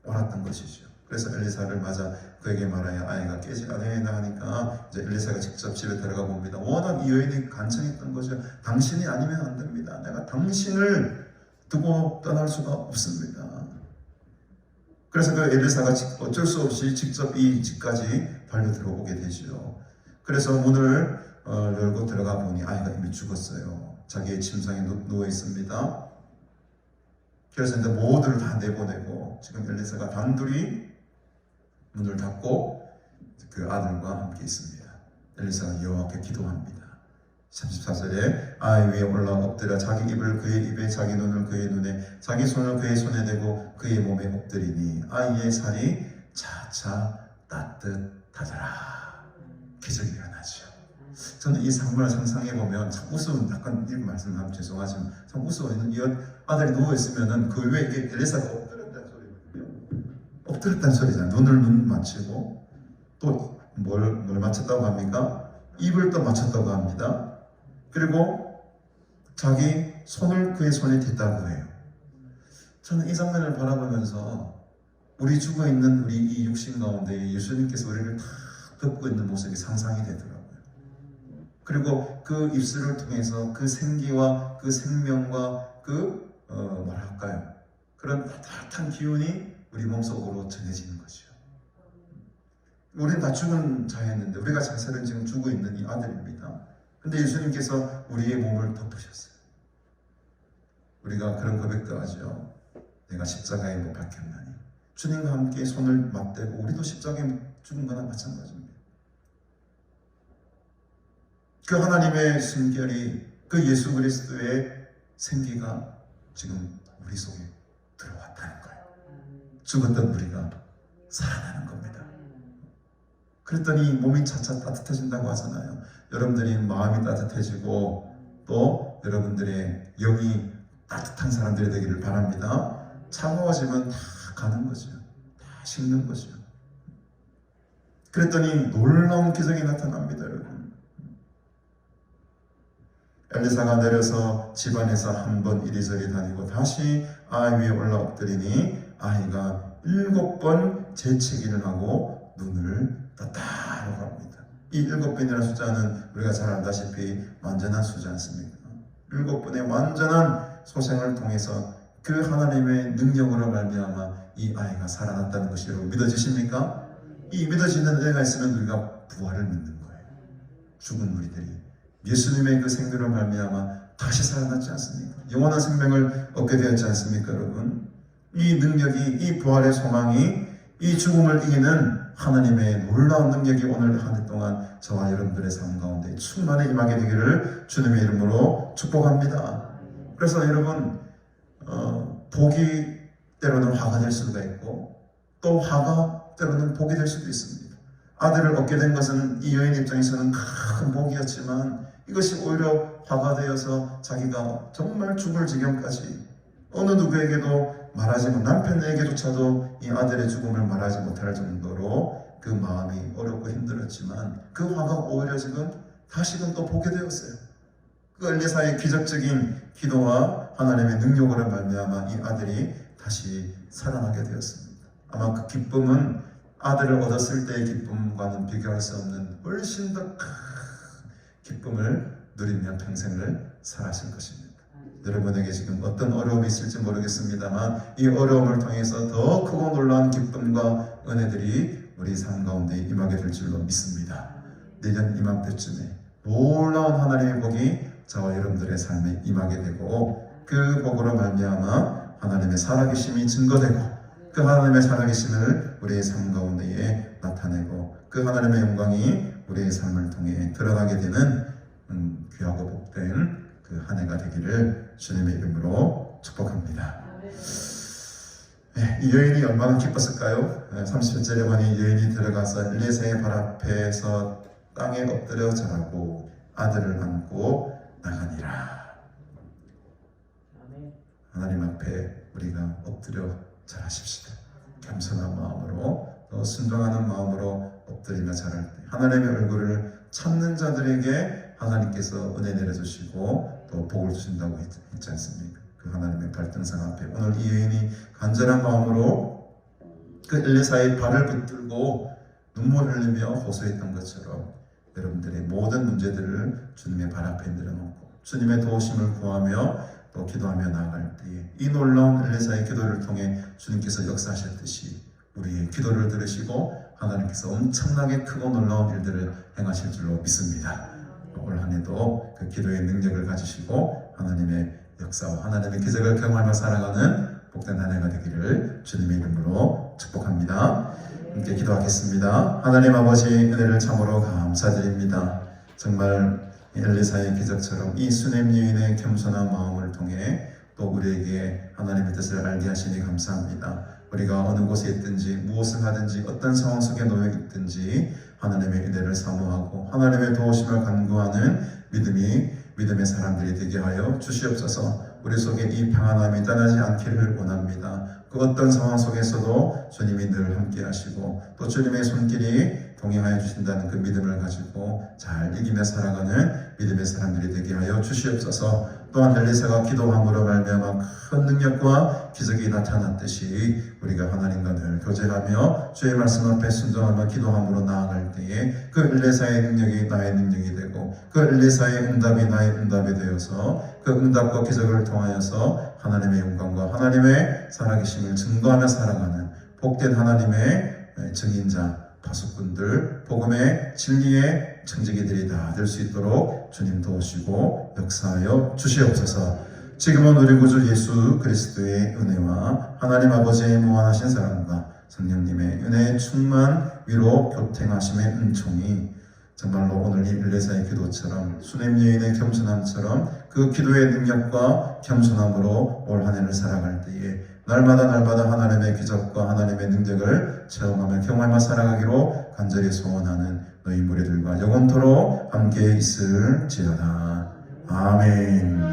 옳았던 것이죠. 그래서 엘리사를 맞아 그에게 말하여 아이가 깨지 않으나 하니까 이제 엘리사가 직접 집에 들어가 봅니다. 워낙 이 여인이 간청했던 거죠. 당신이 아니면 안 됩니다. 내가 당신을 두고 떠날 수가 없습니다. 그래서 그 엘리사가 어쩔 수 없이 직접 이 집까지 달려 들어오게 되죠. 그래서 문을 열고 들어가 보니 아이가 이미 죽었어요. 자기의 침상에 누워 있습니다. 그래서 이제 모두를 다 내보내고 지금 엘리사가 단둘이 문을 닫고 그 아들과 함께 있습니다. 엘리사가 여호와께 기도합니다. 34절에 아이 위에 올라 엎드려 자기 입을 그의 입에 자기 눈을 그의 눈에 자기 손을 그의 손에 대고 그의 몸에 엎드리니 아이의 살이 차차 따뜻하더라. 기적이 일어나죠. 저는 이 상황을 상상해보면 참 우스운, 약간 이 말씀하면 죄송하지만 참 우스워요. 이 아들이 누워있으면은 그 위에 엘리사가 엎드렸다는 소리거든요. 엎드렸다는 소리잖아요. 눈 맞추고 또 뭘 맞췄다고 합니까? 입을 또 맞췄다고 합니다. 그리고 자기 손을 그의 손에 댔다고 해요. 저는 이 장면을 바라보면서 우리 죽어있는 우리 이 육신 가운데 예수님께서 우리를 다 덮고 있는 모습이 상상이 되더라고요. 그리고 그 입술을 통해서 그 생기와 그 생명과 그 뭐랄까요, 그런 따뜻한 기운이 우리 몸속으로 전해지는 거죠. 우리는 다 죽은 자였는데 우리가 사실은 지금 죽어 있는 이 아들입니다. 근데 예수님께서 우리의 몸을 덮으셨어요. 우리가 그런 고백도 하죠. 내가 십자가에 못 박혔나니. 주님과 함께 손을 맞대고 우리도 십자가에 죽은 거나 마찬가지입니다. 그 하나님의 숨결이, 그 예수 그리스도의 생기가 지금 우리 속에 들어왔다는 거예요. 죽었던 우리가 살아나는 겁니다. 그랬더니 몸이 차차 따뜻해진다고 하잖아요. 여러분들이 마음이 따뜻해지고 또 여러분들의 영이 따뜻한 사람들이 되기를 바랍니다. 차가워지면 다 가는 거죠. 다 식는 거죠. 그랬더니 놀라운 기적이 나타납니다, 여러분. 엘리사가 내려서 집안에서 한 번 이리저리 다니고 다시 아이 위에 올라 엎드리니 아이가 7번 재채기를 하고 눈을 떴다라고 합니다. 이 7번이라는 숫자는 우리가 잘 알다시피 완전한 수지 않습니까? 7번의 완전한 소생을 통해서 그 하나님의 능력으로 말미암아 이 아이가 살아났다는 것이 여러분 믿어지십니까? 이 믿어지는 은혜가 있으면 우리가 부활을 믿는 거예요. 죽은 우리들이 예수님의 그 생명으로 말미암아 다시 살아났지 않습니까? 영원한 생명을 얻게 되었지 않습니까, 여러분? 이 능력이, 이 부활의 소망이, 이 죽음을 이기는 하나님의 놀라운 능력이 오늘 한 해 동안 저와 여러분들의 삶 가운데 충만히 임하게 되기를 주님의 이름으로 축복합니다. 그래서 여러분, 복이 때로는 화가 될 수가 있고 또 화가 때로는 복이 될 수도 있습니다. 아들을 얻게 된 것은 이 여인 입장에서는 큰 복이었지만 이것이 오히려 화가 되어서 자기가 정말 죽을 지경까지 어느 누구에게도 말하지 못, 남편에게조차도 이 아들의 죽음을 말하지 못할 정도로 그 마음이 어렵고 힘들었지만 그 화가 오히려 지금 다시금 또 보게 되었어요. 그 엘리사의 기적적인 기도와 하나님의 능력으로 말미암아 이 아들이 다시 살아나게 되었습니다. 아마 그 기쁨은 아들을 얻었을 때의 기쁨과는 비교할 수 없는 훨씬 더 큰 기쁨을 누리며 평생을 살아실 것입니다. 여러분에게 지금 어떤 어려움이 있을지 모르겠습니다만 이 어려움을 통해서 더 크고 놀라운 기쁨과 은혜들이 우리 삶 가운데 임하게 될 줄로 믿습니다. 내년 이맘때쯤에 놀라운 하나님의 복이 저와 여러분들의 삶에 임하게 되고 그 복으로 말미암아 하나님의 살아계심이 증거되고 그 하나님의 살아계심을 우리의 삶 가운데에 나타내고 그 하나님의 영광이 우리의 삶을 통해 드러나게 되는 귀하고 복된 그 한 해가 되기를 주님의 이름으로 축복합니다. 네, 이 여인이 얼마나 기뻤을까요? 30절에 보니 여인이 들어가서 엘리사의 발 앞에서 땅에 엎드려 절하고 아들을 안고 나가니라. 하나님 앞에 우리가 엎드려 절하십시다. 겸손한 마음으로 또 순종하는 마음으로 엎드리며 절할 때 하나님의 얼굴을 찾는 자들에게 하나님께서 은혜 내려주시고 또 복을 주신다고 했지 않습니까? 그 하나님의 발등상 앞에 오늘 이 여인이 간절한 마음으로 그 엘리사의 발을 붙들고 눈물 흘리며 호소했던 것처럼 여러분들의 모든 문제들을 주님의 발 앞에 내려놓고 주님의 도우심을 구하며 또 기도하며 나아갈 때에 이 놀라운 엘리사의 기도를 통해 주님께서 역사하셨듯이 우리의 기도를 들으시고 하나님께서 엄청나게 크고 놀라운 일들을 행하실 줄로 믿습니다. 올 한 해도 그 기도의 능력을 가지시고 하나님의 역사와 하나님의 기적을 경험하며 살아가는 복된 한 해가 되기를 주님의 이름으로 축복합니다. 함께 기도하겠습니다. 하나님 아버지 은혜를 참으로 감사드립니다. 정말 엘리사의 기적처럼 이 수넴 여인의 겸손한 마음을 통해 또 우리에게 하나님의 뜻을 알게 하시니 감사합니다. 우리가 어느 곳에 있든지 무엇을 하든지 어떤 상황 속에 놓여 있든지 하나님의 은혜를 사모하고 하나님의 도우심을 간구하는 믿음의 사람들이 되게 하여 주시옵소서. 우리 속에 이 평안함이 떠나지 않기를 원합니다. 그 어떤 상황 속에서도 주님이 늘 함께 하시고 또 주님의 손길이 동행하여 주신다는 그 믿음을 가지고 잘 이기며 살아가는 믿음의 사람들이 되게 하여 주시옵소서. 또한 엘리사가 기도함으로 말미암아 큰 능력과 기적이 나타났듯이 우리가 하나님과 늘 교제하며 주의 말씀 앞에 순종하며 기도함으로 나아갈 때에 그 엘리사의 능력이 나의 능력이 되고 그 엘리사의 응답이 나의 응답이 되어서 그 응답과 기적을 통하여서 하나님의 영광과 하나님의 살아계심을 증거하며 살아가는 복된 하나님의 증인자, 파수꾼들, 복음의 진리의 청지기들이 다 될 수 있도록 주님 도우시고 역사하여 주시옵소서. 지금은 우리 구주 예수 그리스도의 은혜와 하나님 아버지의 무한하신 사랑과 성령님의 은혜의 충만 위로 교통하심의 은총이 정말로 오늘 이 일레사의 기도처럼 수냄 여인의 겸손함처럼 그 기도의 능력과 겸손함으로 올 한 해를 살아갈 때에 날마다 하나님의 기적과 하나님의 능력을 체험하며 경험하며 살아가기로 간절히 소원하는 너희 무리들과 영원토록 함께 있을지어다. 아멘.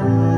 주